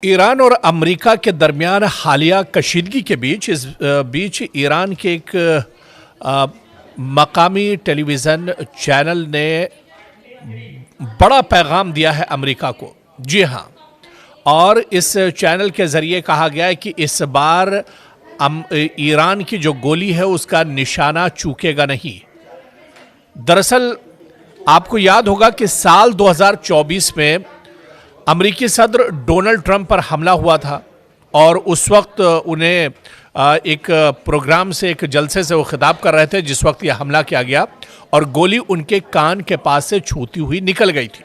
Iran और America के दरमियान हालिया कशीदगी के बीच ईरान के एक मकामी टेलीविज़न चैनल ने बड़ा पैगाम दिया है अमेरिका को। जी हाँ, और इस चैनल के ज़रिए कहा गया है कि इस बार ईरान की जो गोली है उसका निशाना चूकेगा नहीं। दरअसल आपको याद होगा कि साल 2024 में अमेरिकी सदर डोनाल्ड ट्रंप पर हमला हुआ था और उस वक्त उन्हें एक प्रोग्राम से, एक जलसे से वो खिताब कर रहे थे जिस वक्त यह हमला किया गया और गोली उनके कान के पास से छूती हुई निकल गई थी।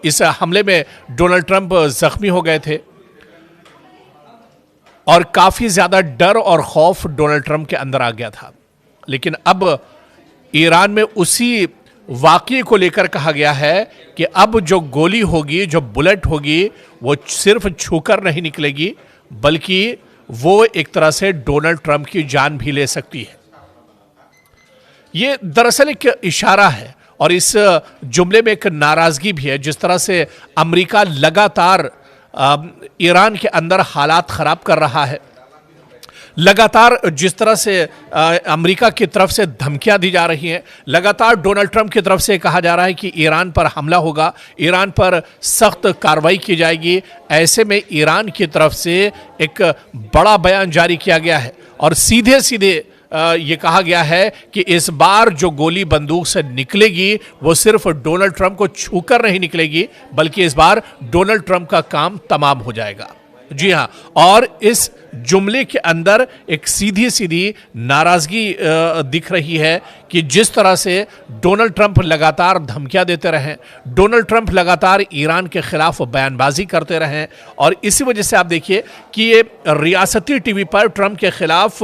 इस हमले में डोनाल्ड ट्रंप जख्मी हो गए थे और काफ़ी ज़्यादा डर और खौफ डोनाल्ड ट्रंप के अंदर आ गया था। लेकिन अब ईरान में उसी वाक़ये को लेकर कहा गया है कि अब जो गोली होगी, जो बुलेट होगी, वो सिर्फ छूकर नहीं निकलेगी बल्कि वो एक तरह से डोनाल्ड ट्रंप की जान भी ले सकती है। ये दरअसल एक इशारा है और इस जुमले में एक नाराज़गी भी है। जिस तरह से अमेरिका लगातार ईरान के अंदर हालात ख़राब कर रहा है, लगातार जिस तरह से अमेरिका की तरफ से धमकियां दी जा रही हैं, लगातार डोनाल्ड ट्रंप की तरफ से कहा जा रहा है कि ईरान पर हमला होगा, ईरान पर सख्त कार्रवाई की जाएगी। ऐसे में ईरान की तरफ से एक बड़ा बयान जारी किया गया है और सीधे सीधे ये कहा गया है कि इस बार जो गोली बंदूक से निकलेगी वो सिर्फ डोनाल्ड ट्रंप को छूकर नहीं निकलेगी बल्कि इस बार डोनाल्ड ट्रंप का काम तमाम हो जाएगा। जी हाँ, और इस जुमले के अंदर एक सीधी सीधी नाराज़गी दिख रही है कि जिस तरह से डोनाल्ड ट्रंप लगातार धमकियां देते रहें, डोनाल्ड ट्रंप लगातार ईरान के खिलाफ बयानबाजी करते रहें और इसी वजह से आप देखिए कि ये रियासती टीवी पर ट्रंप के खिलाफ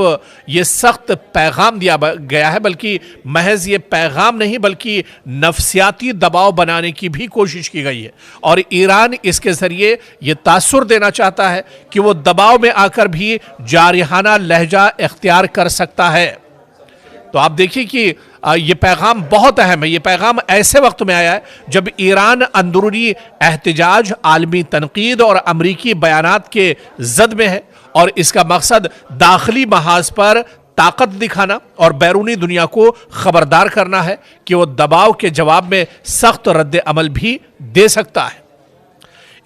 ये सख्त पैगाम दिया गया है। बल्कि महज ये पैगाम नहीं बल्कि नफसियाती दबाव बनाने की भी कोशिश की गई है और ईरान इसके ज़रिए ये तासुर देना चाहता है कि वो दबाव में आकर भी जारिहाना लहजा इख्तियार कर सकता है। तो आप देखिए कि ये पैगाम बहुत अहम है। ये पैगाम ऐसे वक्त में आया है जब ईरान अंदरूनी एहतिजाज, आलमी तनकीद और अमरीकी बयानात के जद में है और इसका मकसद दाखिली महाज पर ताकत दिखाना और बैरूनी दुनिया को खबरदार करना है कि वो दबाव के जवाब में सख्त रद्द अमल भी दे सकता है।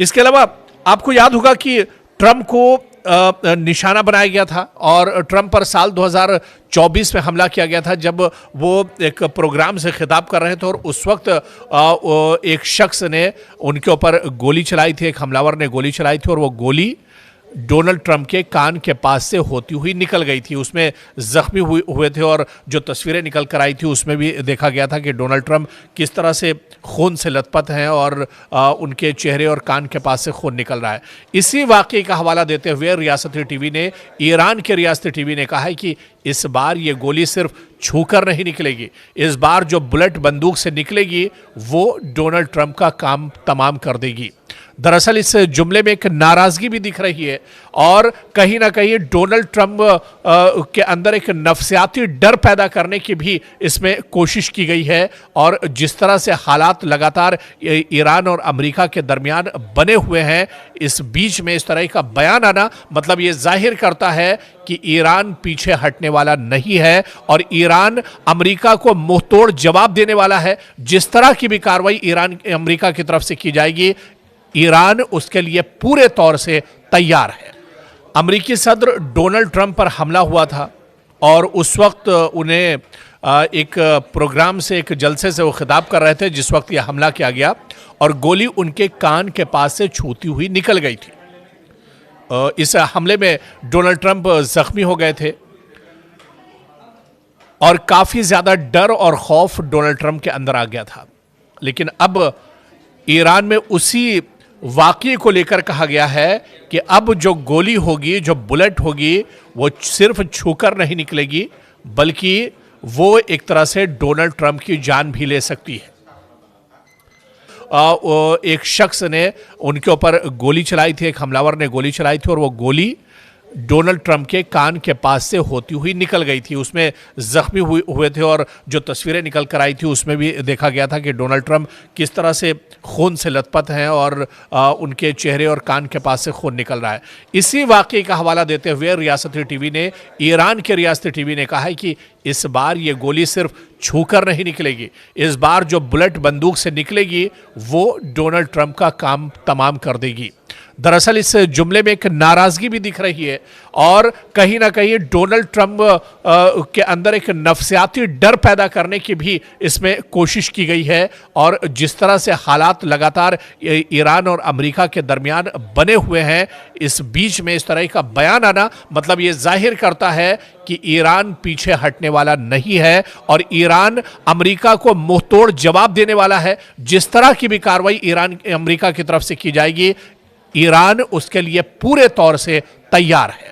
इसके अलावा आपको याद होगा कि ट्रंप को निशाना बनाया गया था और ट्रंप पर साल 2024 में हमला किया गया था जब वो एक प्रोग्राम से खिताब कर रहे थे और उस वक्त एक शख्स ने उनके ऊपर गोली चलाई थी, एक हमलावर ने गोली चलाई थी और वो गोली डोनाल्ड ट्रंप के कान के पास से होती हुई निकल गई थी। उसमें जख्मी हुए थे और जो तस्वीरें निकल कर आई थी उसमें भी देखा गया था कि डोनाल्ड ट्रंप किस तरह से खून से लथपथ हैं और उनके चेहरे और कान के पास से खून निकल रहा है। इसी वाक़ये का हवाला देते हुए रियासती टीवी ने, ईरान के रियासती टीवी ने कहा है कि इस बार ये गोली सिर्फ छूकर नहीं निकलेगी, इस बार जो बुलेट बंदूक से निकलेगी वो डोनाल्ड ट्रंप का काम तमाम कर देगी। दरअसल इस जुमले में एक नाराज़गी भी दिख रही है और कहीं ना कहीं डोनाल्ड ट्रंप के अंदर एक नफसियाती डर पैदा करने की भी इसमें कोशिश की गई है। और जिस तरह से हालात लगातार ईरान और अमेरिका के दरमियान बने हुए हैं, इस बीच में इस तरह का बयान आना मतलब ये जाहिर करता है कि ईरान पीछे हटने वाला नहीं है और ईरान अमेरिका को मुंहतोड़ जवाब देने वाला है। जिस तरह की भी कार्रवाई ईरान अमेरिका की तरफ से की जाएगी, ईरान उसके लिए पूरे तौर से तैयार है। अमेरिकी सदर डोनाल्ड ट्रंप पर हमला हुआ था और उस वक्त उन्हें एक प्रोग्राम से, एक जलसे से वो खिताब कर रहे थे जिस वक्त यह हमला किया गया और गोली उनके कान के पास से छूती हुई निकल गई थी। इस हमले में डोनाल्ड ट्रंप जख्मी हो गए थे और काफ़ी ज़्यादा डर और खौफ डोनाल्ड ट्रंप के अंदर आ गया था। लेकिन अब ईरान में उसी वाक़ये को लेकर कहा गया है कि अब जो गोली होगी, जो बुलेट होगी, वो सिर्फ छूकर नहीं निकलेगी बल्कि वो एक तरह से डोनाल्ड ट्रंप की जान भी ले सकती है। एक शख्स ने उनके ऊपर गोली चलाई थी, एक हमलावर ने गोली चलाई थी और वो गोली डोनाल्ड ट्रंप के कान के पास से होती हुई निकल गई थी। उसमें जख्मी हुए थे और जो तस्वीरें निकल कर आई थी उसमें भी देखा गया था कि डोनाल्ड ट्रंप किस तरह से खून से लथपथ हैं और उनके चेहरे और कान के पास से खून निकल रहा है। इसी वाकये का हवाला देते हुए रियासती टीवी ने, ईरान के रियासती टीवी ने कहा है कि इस बार ये गोली सिर्फ छूकर नहीं निकलेगी, इस बार जो बुलेट बंदूक से निकलेगी वो डोनाल्ड ट्रंप का काम तमाम कर देगी। दरअसल इस जुमले में एक नाराजगी भी दिख रही है और कहीं ना कहीं डोनाल्ड ट्रंप के अंदर एक नफसियाती डर पैदा करने की भी इसमें कोशिश की गई है। और जिस तरह से हालात लगातार ईरान और अमेरिका के दरमियान बने हुए हैं, इस बीच में इस तरह का बयान आना मतलब ये जाहिर करता है कि ईरान पीछे हटने वाला नहीं है और ईरान अमेरिका को मुंहतोड़ जवाब देने वाला है। जिस तरह की भी कार्रवाई ईरान अमेरिका की तरफ से की जाएगी, ईरान उसके लिए पूरे तौर से तैयार है।